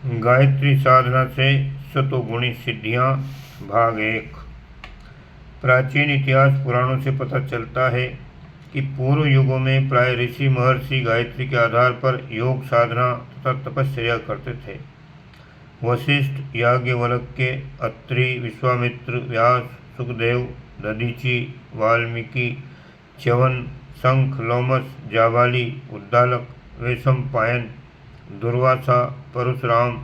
गायत्री साधना से सतोगुणी सिद्धियां भाग 1। प्राचीन इतिहास पुराणों से पता चलता है कि पूर्व युगों में प्राय ऋषि महर्षि गायत्री के आधार पर योग साधना तथा तपस्या करते थे। वशिष्ठ, याज्ञवल्क्य, अत्रि, विश्वामित्र, व्यास, सुखदेव, दधीचि, वाल्मीकि, च्यवन, शंख, लोमस, जाबाली, उद्दालक, वैशंपायन, दुर्वासा, परशुराम,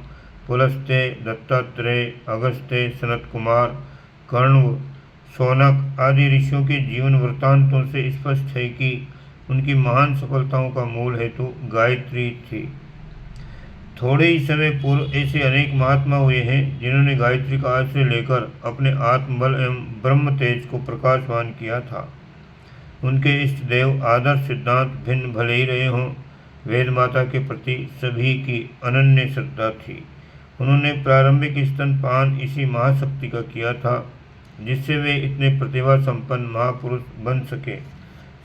पुलस्त्य, दत्तात्रेय, अगस्त्य, सनत कुमार, कण्व, शौनक आदि ऋषियों के जीवन वृत्तांतों से स्पष्ट है कि उनकी महान सफलताओं का मूल हेतु गायत्री थी। थोड़े ही समय पूर्व ऐसे अनेक महात्मा हुए हैं जिन्होंने गायत्री का आश्रय लेकर अपने आत्मबल एवं ब्रह्म तेज को प्रकाशवान किया था। उनके इष्ट देव आदर्श सिद्धांत भिन्न भले ही रहे हों, वेद माता के प्रति सभी की अनन्य श्रद्धा थी। उन्होंने प्रारंभिक स्तनपान इसी महाशक्ति का किया था जिससे वे इतने प्रतिभा संपन्न महापुरुष बन सके।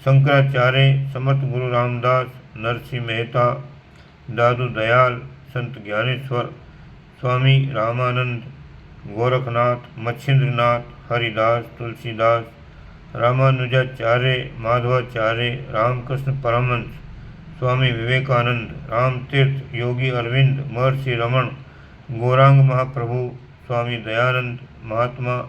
शंकराचार्य, समर्थ गुरु रामदास, नरसिंह मेहता, दादू दयाल, संत ज्ञानेश्वर, स्वामी रामानंद, गोरखनाथ, मच्छिंद्रनाथ, हरिदास, तुलसीदास, रामानुजाचार्य, माधवाचार्य, रामकृष्ण परमहंस, स्वामी विवेकानंद, रामतीर्थ, योगी अरविंद, महर्षि रमण, गौरांग महाप्रभु, स्वामी दयानंद, महात्मा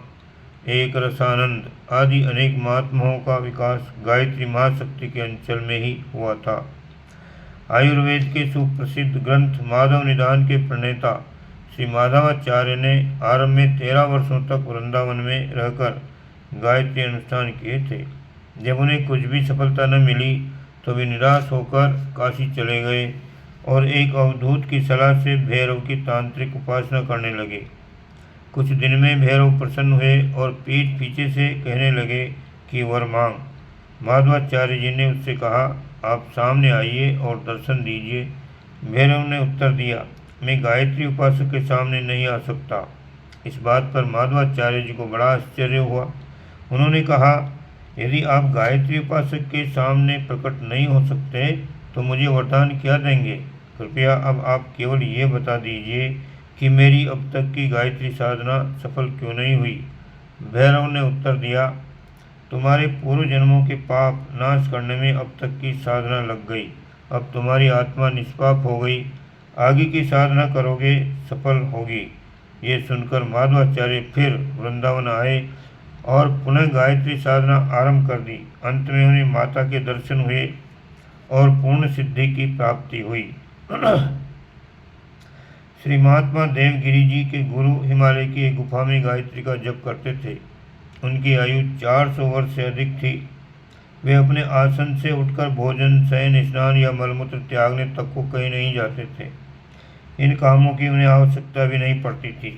एक रसानंद आदि अनेक महात्माओं का विकास गायत्री महाशक्ति के अंचल में ही हुआ था। आयुर्वेद के सुप्रसिद्ध ग्रंथ माधव निदान के प्रणेता श्री माधवाचार्य ने आरंभ में 13 वर्षों तक वृंदावन में रहकर गायत्री अनुष्ठान किए थे। जब उन्हें कुछ भी सफलता न मिली तो वे निराश होकर काशी चले गए और एक अवधूत की सलाह से भैरव की तांत्रिक उपासना करने लगे। कुछ दिन में भैरव प्रसन्न हुए और पीठ पीछे से कहने लगे कि वर मांग। माधवाचार्य जी ने उससे कहा, आप सामने आइए और दर्शन दीजिए। भैरव ने उत्तर दिया, मैं गायत्री उपासक के सामने नहीं आ सकता। इस बात पर माधवाचार्य जी को बड़ा आश्चर्य हुआ। उन्होंने कहा, यदि आप गायत्री उपासक के सामने प्रकट नहीं हो सकते तो मुझे वरदान क्या देंगे? कृपया अब आप केवल ये बता दीजिए कि मेरी अब तक की गायत्री साधना सफल क्यों नहीं हुई? भैरव ने उत्तर दिया, तुम्हारे पूर्व जन्मों के पाप नाश करने में अब तक की साधना लग गई। अब तुम्हारी आत्मा निष्पाप हो गई। आगे की साधना करोगे, सफल होगी। ये सुनकर माधवाचार्य फिर वृंदावन आए और पुनः गायत्री साधना आरंभ कर दी। अंत में उन्हें माता के दर्शन हुए और पूर्ण सिद्धि की प्राप्ति हुई। श्री महात्मा देवगिरी जी के गुरु हिमालय की एक गुफा में गायत्री का जप करते थे। उनकी आयु 400 वर्ष से अधिक थी। वे अपने आसन से उठकर भोजन, शयन, स्नान या मलमूत्र त्यागने तक को कहीं नहीं जाते थे। इन कामों की उन्हें आवश्यकता भी नहीं पड़ती थी।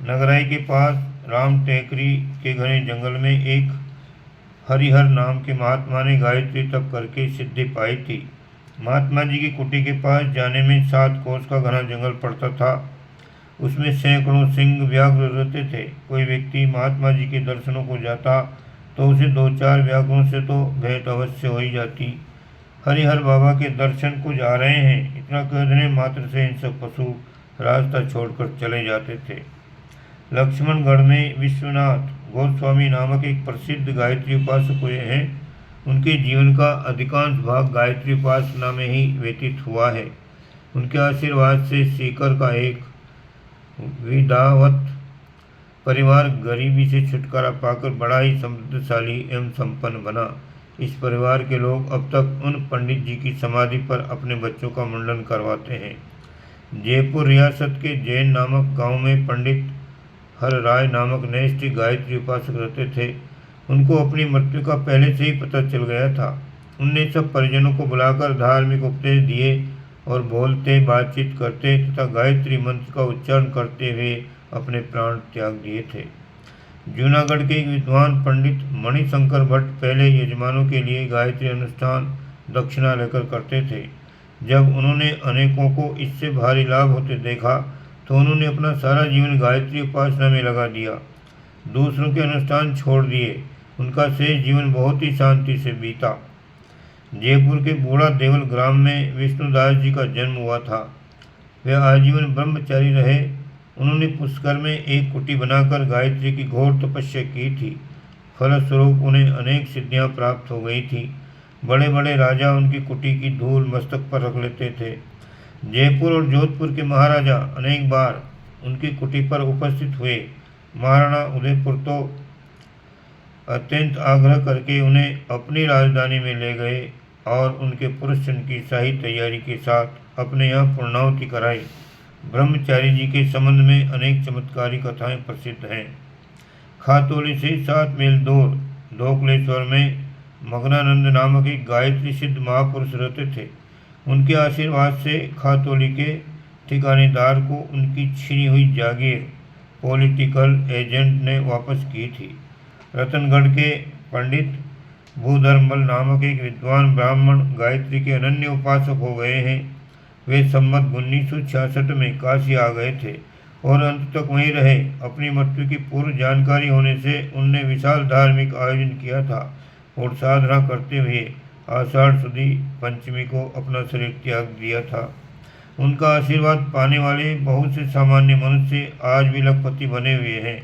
नगराई के पास राम टेकरी के घने जंगल में एक हरिहर नाम के महात्मा ने गायत्री तप करके सिद्धि पाई थी। महात्मा जी की कुटी के पास जाने में 7 कोस का घना जंगल पड़ता था। उसमें सैकड़ों सिंह व्याघ्र रहते थे। कोई व्यक्ति महात्मा जी के दर्शनों को जाता तो उसे 2-4 व्याघ्रों से तो भेंट अवश्य हो ही जाती। हरिहर बाबा के दर्शन को जा रहे हैं, इतना कह देने मात्र से हिंसक पशु रास्ता छोड़कर चले जाते थे। लक्ष्मणगढ़ में विश्वनाथ गोस्वामी नामक एक प्रसिद्ध गायत्री उपासक हुए हैं। उनके जीवन का अधिकांश भाग गायत्री उपासना में ही व्यतीत हुआ है। उनके आशीर्वाद से सीकर का एक विदावत परिवार गरीबी से छुटकारा पाकर बड़ा ही समृद्धशाली एवं संपन्न बना। इस परिवार के लोग अब तक उन पंडित जी की समाधि पर अपने बच्चों का मुंडन करवाते हैं। जयपुर रियासत के जैन नामक गांव में पंडित हर राय नामक नैष्ठिक गायत्री उपासक रहते थे। उनको अपनी मृत्यु का पहले से ही पता चल गया था। उनने सब परिजनों को बुलाकर धार्मिक उपदेश दिए और बोलते, बातचीत करते तथा गायत्री मंत्र का उच्चारण करते हुए अपने प्राण त्याग दिए थे। जूनागढ़ के एक विद्वान पंडित मणिशंकर भट्ट पहले यजमानों के लिए गायत्री अनुष्ठान दक्षिणा लेकर करते थे। जब उन्होंने अनेकों को इससे भारी लाभ होते देखा तो उन्होंने अपना सारा जीवन गायत्री उपासना में लगा दिया। दूसरों के अनुष्ठान छोड़ दिए। उनका शेष जीवन बहुत ही शांति से बीता। जयपुर के बूढ़ा देवल ग्राम में विष्णुदास जी का जन्म हुआ था। वे आजीवन ब्रह्मचारी रहे। उन्होंने पुष्कर में एक कुटी बनाकर गायत्री की घोर तपस्या की थी। फलस्वरूप उन्हें अनेक सिद्धियां प्राप्त हो गई थी। बड़े बड़े राजा उनकी कुटी की धूल मस्तक पर रख लेते थे। जयपुर और जोधपुर के महाराजा अनेक बार उनकी कुटी पर उपस्थित हुए। महाराणा उदयपुर तो अत्यंत आग्रह करके उन्हें अपनी राजधानी में ले गए और उनके पुरुषन की शाही तैयारी के साथ अपने यहाँ पूर्णाहुति कराई। ब्रह्मचारी जी के संबंध में अनेक चमत्कारी कथाएं प्रसिद्ध हैं। खातौली से 7 मील दूर धोकलेश्वर में मग्नानंद नामक एक गायत्री सिद्ध महापुरुष रहते थे। उनके आशीर्वाद से खातौली के ठिकानेदार को उनकी छीनी हुई जागीर पॉलिटिकल एजेंट ने वापस की थी। रतनगढ़ के पंडित भूधर्मल नामक एक विद्वान ब्राह्मण गायत्री के अनन्य उपासक हो गए हैं। वे संवत 1966 में काशी आ गए थे और अंत तक वहीं रहे। अपनी मृत्यु की पूर्व जानकारी होने से उनने विशाल धार्मिक आयोजन किया था और साधना करते हुए आषाढ़ सुदी पंचमी को अपना शरीर त्याग दिया था। उनका आशीर्वाद पाने वाले बहुत से सामान्य मनुष्य आज भी लखपति बने हुए हैं।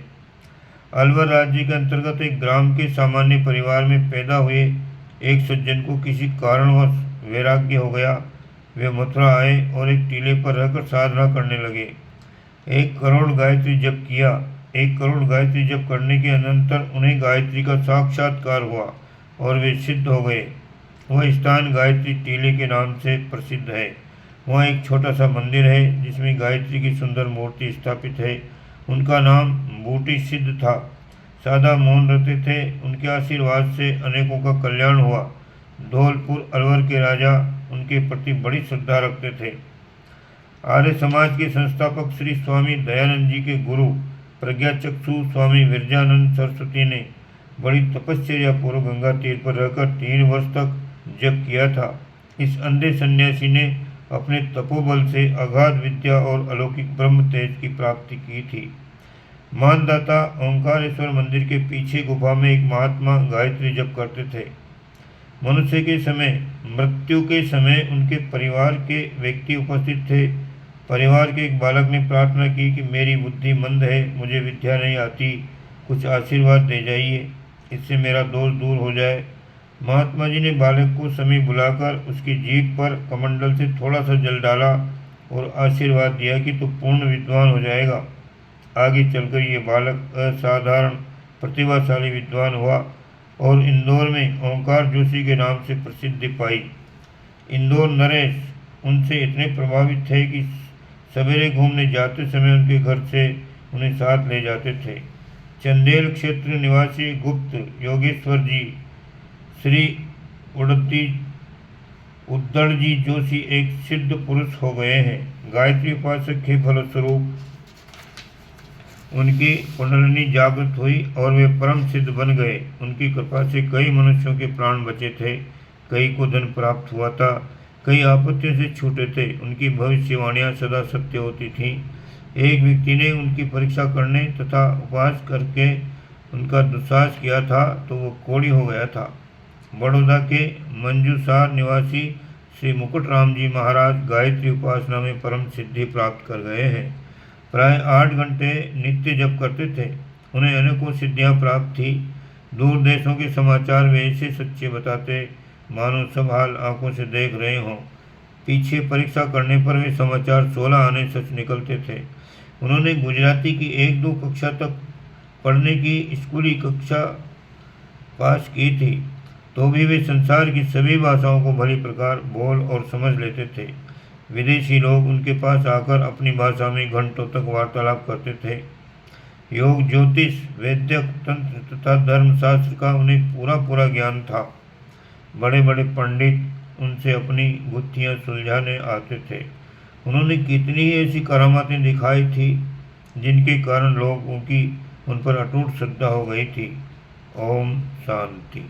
अलवर राज्य के अंतर्गत एक ग्राम के सामान्य परिवार में पैदा हुए एक सज्जन को किसी कारणवश वैराग्य हो गया। वे मथुरा आए और एक टीले पर रहकर साधना करने लगे। 1 करोड़ गायत्री जप किया। 1 करोड़ गायत्री जप करने के अनंतर उन्हें गायत्री का साक्षात्कार हुआ और वे सिद्ध हो गए। वह स्थान गायत्री टीले के नाम से प्रसिद्ध है। वहाँ एक छोटा सा मंदिर है जिसमें गायत्री की सुंदर मूर्ति स्थापित है। उनका नाम बूटी सिद्ध था। सादा मौन रहते थे। उनके आशीर्वाद से अनेकों का कल्याण हुआ। धौलपुर अलवर के राजा उनके प्रति बड़ी श्रद्धा रखते थे। आर्य समाज के संस्थापक श्री स्वामी दयानंद जी के गुरु प्रज्ञाचक्षु स्वामी विरजानंद सरस्वती ने बड़ी तपश्चर्या पूर्व गंगा तीर पर रहकर 3 वर्ष तक जप किया था। इस अंधे सन्यासी ने अपने तपोबल से अगाध विद्या और अलौकिक ब्रह्म तेज की प्राप्ति की थी। मानदाता ओंकारेश्वर मंदिर के पीछे गुफा में एक महात्मा गायत्री जप करते थे। मनुष्य के समय मृत्यु के समय उनके परिवार के व्यक्ति उपस्थित थे। परिवार के एक बालक ने प्रार्थना की कि मेरी बुद्धि मंद है, मुझे विद्या नहीं आती, कुछ आशीर्वाद दे जाइए, इससे मेरा दोष दूर हो जाए। महात्मा जी ने बालक को समीप बुलाकर उसकी जीभ पर कमंडल से थोड़ा सा जल डाला और आशीर्वाद दिया कि तू पूर्ण विद्वान हो जाएगा। आगे चलकर ये बालक असाधारण प्रतिभाशाली विद्वान हुआ और इंदौर में ओंकार जोशी के नाम से प्रसिद्धि पाई। इंदौर नरेश उनसे इतने प्रभावित थे कि सवेरे घूमने जाते समय उनके घर से उन्हें साथ ले जाते थे। चंदेल क्षेत्र निवासी गुप्त योगेश्वर जी श्री उद्दड़जी जोशी एक सिद्ध पुरुष हो गए हैं। गायत्री उपासक के फलस्वरूप उनकी कुंडलिनी जागृत हुई और वे परम सिद्ध बन गए। उनकी कृपा से कई मनुष्यों के प्राण बचे थे, कई को धन प्राप्त हुआ था, कई आपत्तियों से छूटे थे। उनकी भविष्यवाणियाँ सदा सत्य होती थीं। एक व्यक्ति ने उनकी परीक्षा करने तथा उपवास करके उनका दुस्साहस किया था तो वो कोढ़ी हो गया था। बड़ौदा के मंजूसार निवासी श्री मुकुटराम जी महाराज गायत्री उपासना में परम सिद्धि प्राप्त कर गए हैं। प्राय 8 घंटे नित्य जप करते थे। उन्हें अनेकों सिद्धियां प्राप्त थी। दूर देशों के समाचार वे ऐसे सच्चे बताते मानो सब हाल आंखों से देख रहे हों। पीछे परीक्षा करने पर वे समाचार 16 आने सच निकलते थे। उन्होंने गुजराती की 1-2 कक्षा तक पढ़ने की स्कूली कक्षा पास की थी, तो भी वे संसार की सभी भाषाओं को भली प्रकार बोल और समझ लेते थे। विदेशी लोग उनके पास आकर अपनी भाषा में घंटों तक वार्तालाप करते थे। योग, ज्योतिष, वैद्य, तंत्र तथा धर्मशास्त्र का उन्हें पूरा ज्ञान था। बड़े बड़े पंडित उनसे अपनी गुत्थियाँ सुलझाने आते थे। उन्होंने कितनी ही ऐसी करामातें दिखाई थी जिनके कारण लोगों की उन पर अटूट श्रद्धा हो गई थी। ओम शांति।